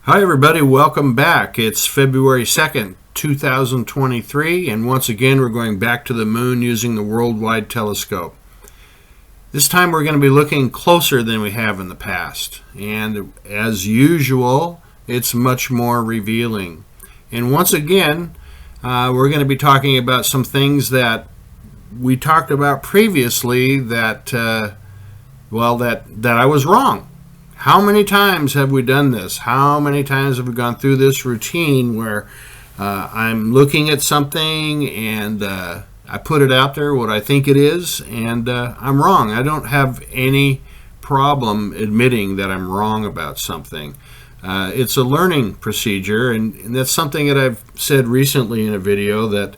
Hi everybody, welcome back. It's February 2nd, 2023, and once again we're going back to the moon using the Worldwide Telescope. This time we're going to be looking closer than we have in the past, and as usual, it's much more revealing. And once again, we're going to be talking about some things that we talked about previously that I was wrong. How many times have we done this? How many times have we gone through this routine where I'm looking at something and I put it out there, what I think it is, and I'm wrong. I don't have any problem admitting that I'm wrong about something. It's a learning procedure, and that's something that I've said recently in a video that,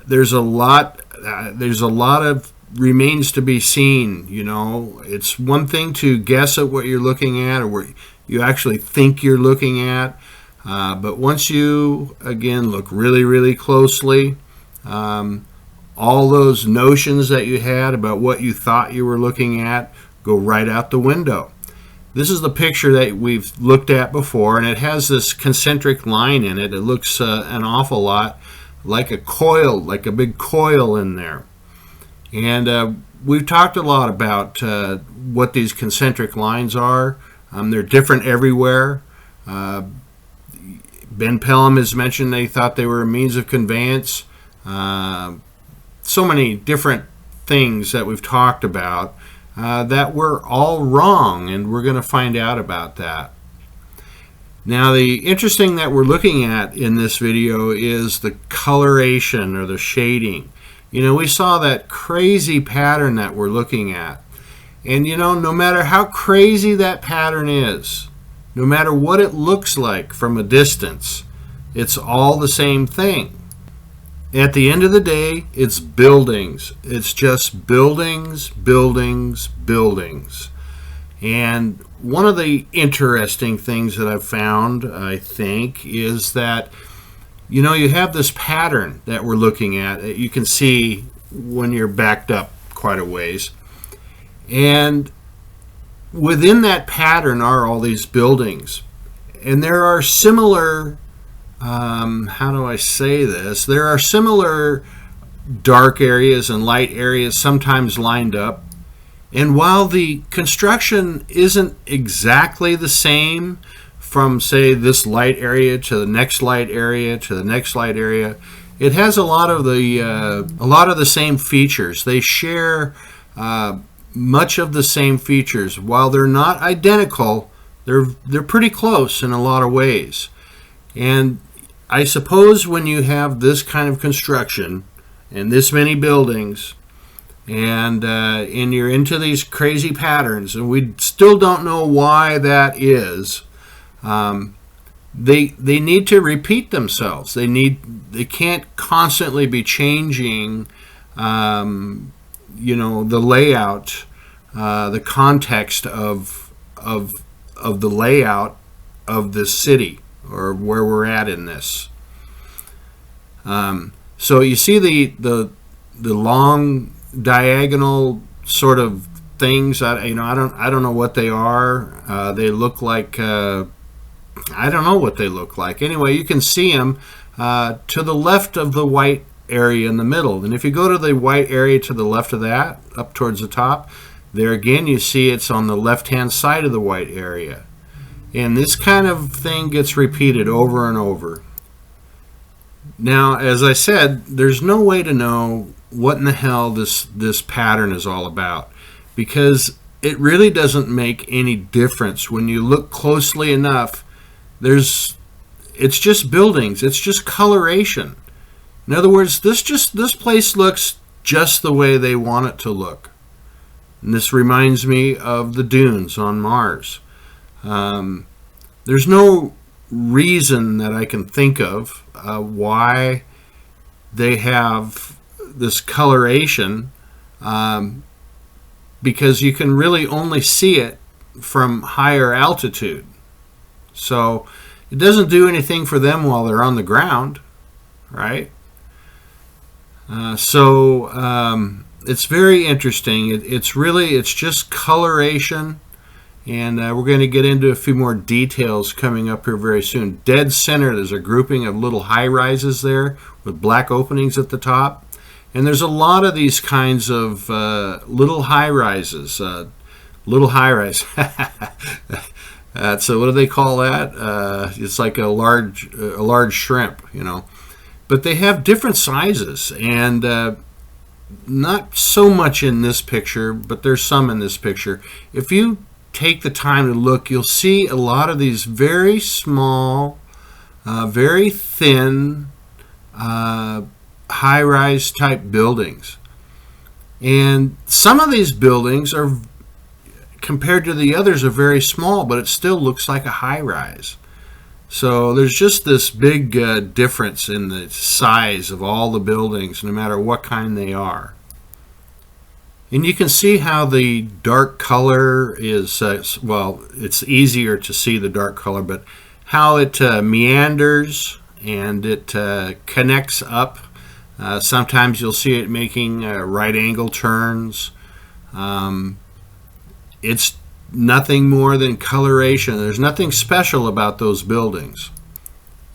there's a lot of remains to be seen. It's one thing to guess at what you're looking at or what you actually think you're looking at, but once you again look really, really closely, all those notions that you had about what you thought you were looking at go right out the window. This is the picture that we've looked at before, and it has this concentric line in it. It looks an awful lot like a coil, like a big coil in there. And we've talked a lot about what these concentric lines are. They're different everywhere. Ben Pelham has mentioned they thought they were a means of conveyance. So many different things that we've talked about that were all wrong, and we're going to find out about that. Now, the interesting that we're looking at in this video is the coloration or the shading. We saw that crazy pattern that we're looking at. And, no matter how crazy that pattern is, no matter what it looks like from a distance, it's all the same thing. At the end of the day, it's buildings. It's just buildings, buildings, buildings. And one of the interesting things that I've found, I think, is that you have this pattern that we're looking at that you can see when you're backed up quite a ways. And within that pattern are all these buildings. And there are similar, how do I say this? There are similar dark areas and light areas sometimes lined up. And while the construction isn't exactly the same, from say this light area to the next light area to the next light area, it has a lot of the same features. They share much of the same features. While they're not identical, they're pretty close in a lot of ways. And I suppose when you have this kind of construction and this many buildings, and you're into these crazy patterns, and we still don't know why that is. They need to repeat themselves. They can't constantly be changing, the layout, the context of the layout of this city or where we're at in this. So you see the long diagonal sort of things. I don't know what they are. They look like. I don't know what they look like. Anyway, you can see them to the left of the white area in the middle. And if you go to the white area to the left of that, up towards the top, there again you see it's on the left-hand side of the white area. And this kind of thing gets repeated over and over. Now, as I said, there's no way to know what in the hell this pattern is all about, because it really doesn't make any difference when you look closely enough. It's just buildings. It's just coloration. In other words, this place looks just the way they want it to look. And this reminds me of the dunes on Mars. There's no reason that I can think of why they have this coloration, because you can really only see it from higher altitude. So it doesn't do anything for them while they're on the ground, right? It's very interesting. It's just coloration, And we're going to get into a few more details coming up here very soon. Dead center, there's a grouping of little high-rises there with black openings at the top. And there's a lot of these kinds of little high-rises. Little high-rise. So what do they call that? It's like a large shrimp, you know. But they have different sizes, and not so much in this picture, but there's some in this picture. If you take the time to look, you'll see a lot of these very small, very thin, high-rise type buildings. And some of these buildings are, compared to the others, are very small, but it still looks like a high-rise. So there's just this big difference in the size of all the buildings, no matter what kind they are. And you can see how the dark color is, well, it's easier to see the dark color, but how it meanders and it connects up. Sometimes you'll see it making right angle turns. It's nothing more than coloration. There's nothing special about those buildings.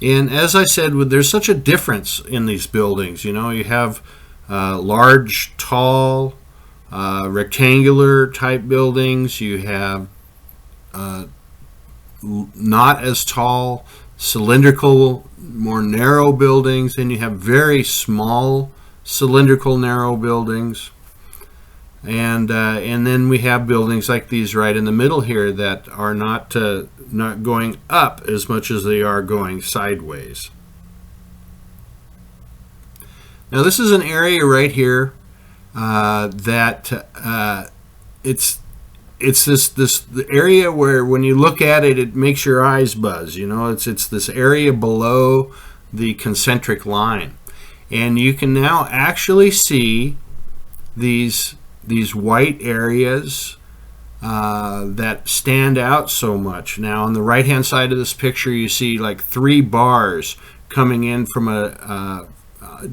And as I said, there's such a difference in these buildings. You know, you have large, tall, rectangular type buildings. You have not as tall, cylindrical, more narrow buildings. Then you have very small, cylindrical, narrow buildings. And then we have buildings like these right in the middle here that are not going up as much as they are going sideways. Now this is an area right here that it's the area where when you look at it, it makes your eyes buzz. You know, it's this area below the concentric line, and you can now actually see these white areas that stand out so much. Now on the right hand side of this picture, you see like 3 bars coming in from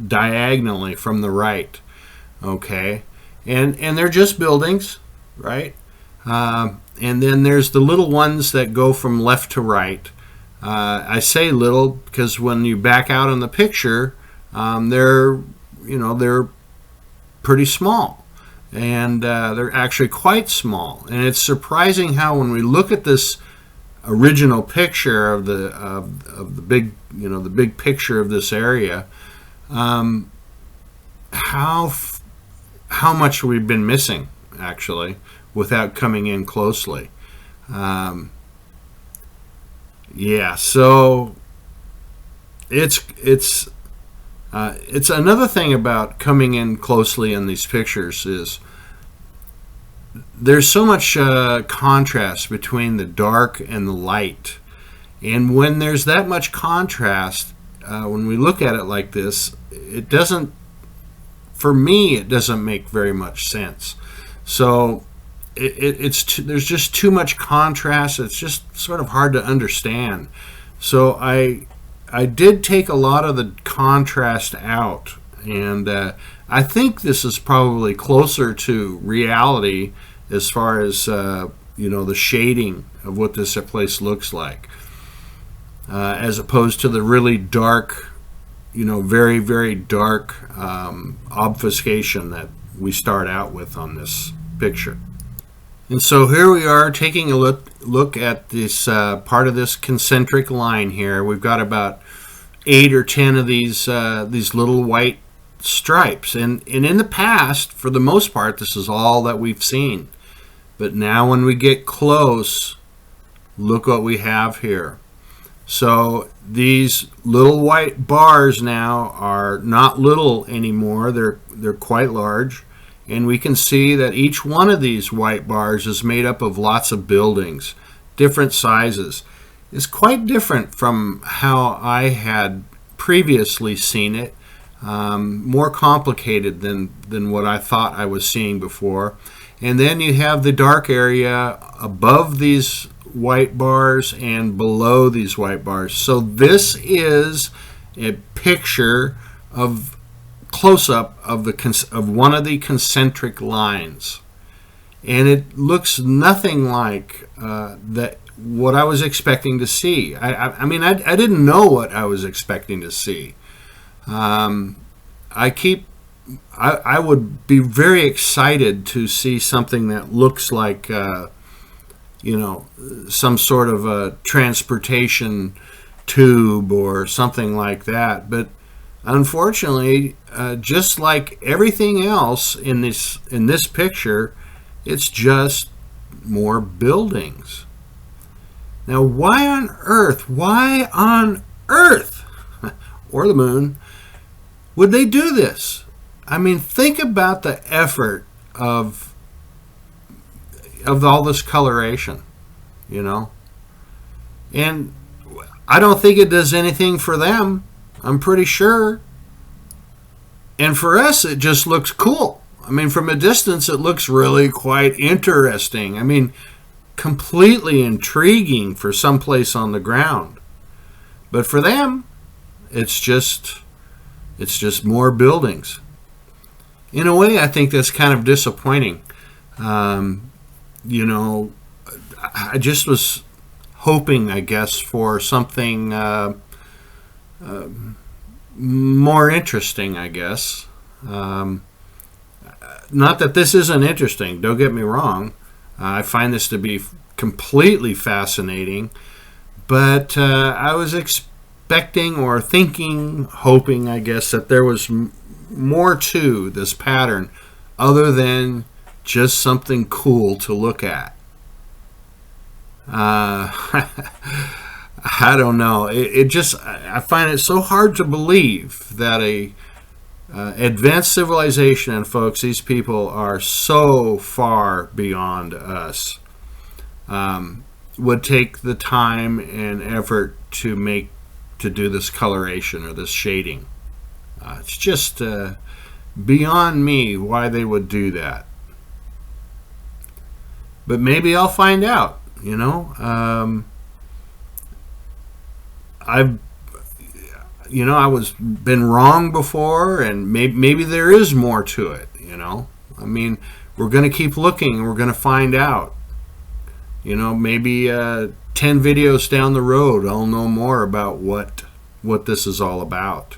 diagonally from the right. Okay, and they're just buildings, right? And then there's the little ones that go from left to right. I say little because when you back out on the picture, they're pretty small, and they're actually quite small. And it's surprising how when we look at this original picture of the big, the big picture of this area, how much we've been missing actually without coming in closely. Yeah, so it's another thing about coming in closely in these pictures is there's so much contrast between the dark and the light, and when there's that much contrast, when we look at it like this, it doesn't, for me, it doesn't make very much sense. So there's just too much contrast. It's just sort of hard to understand. So I did take a lot of the contrast out, and I think this is probably closer to reality as far as the shading of what this place looks like, as opposed to the really dark, very, very dark obfuscation that we start out with on this picture. And so here we are taking a look at this part of this concentric line here. We've got about 8 or 10 of these little white stripes, and in the past, for the most part, this is all that we've seen. But now when we get close, look what we have here. So these little white bars now are not little anymore. They're quite large, and we can see that each one of these white bars is made up of lots of buildings, different sizes. It's quite different from how I had previously seen it, more complicated than what I thought I was seeing before. And then you have the dark area above these white bars and below these white bars. So this is a picture of close-up of one of the concentric lines. and it looks nothing like what I was expecting to see. I mean, I didn't know what I was expecting to see. I would be very excited to see something that looks like, some sort of a transportation tube or something like that. But unfortunately, just like everything else in this picture, it's just more buildings. Now, why on Earth, or the moon, would they do this? I mean, think about the effort of all this coloration, And I don't think it does anything for them. I'm pretty sure. And for us, it just looks cool. I mean, from a distance, it looks really quite interesting. I mean, completely intriguing for someplace on the ground. But for them, it's just more buildings. In a way, I think that's kind of disappointing. I just was hoping, I guess, for something more interesting, I guess. Not that this isn't interesting, don't get me wrong. I find this to be completely fascinating, but I was expecting or thinking, hoping, I guess, that there was more to this pattern other than just something cool to look at. I don't know. I find it so hard to believe that a advanced civilization, and folks, these people are so far beyond us, would take the time and effort to do this coloration or this shading. It's just beyond me why they would do that. But maybe I'll find out. I was been wrong before, and maybe there is more to it. I mean, we're going to keep looking, and we're going to find out. Maybe 10 videos down the road, I'll know more about what this is all about.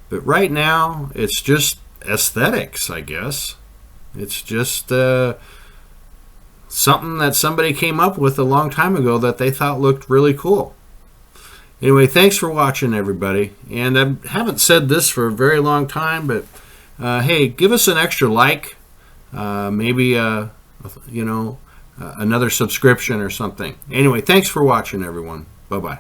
But right now, it's just aesthetics, I guess. It's just something that somebody came up with a long time ago that they thought looked really cool. Anyway, thanks for watching, everybody. And I haven't said this for a very long time, but hey, give us an extra like, maybe another subscription or something. Anyway, thanks for watching, everyone. Bye-bye.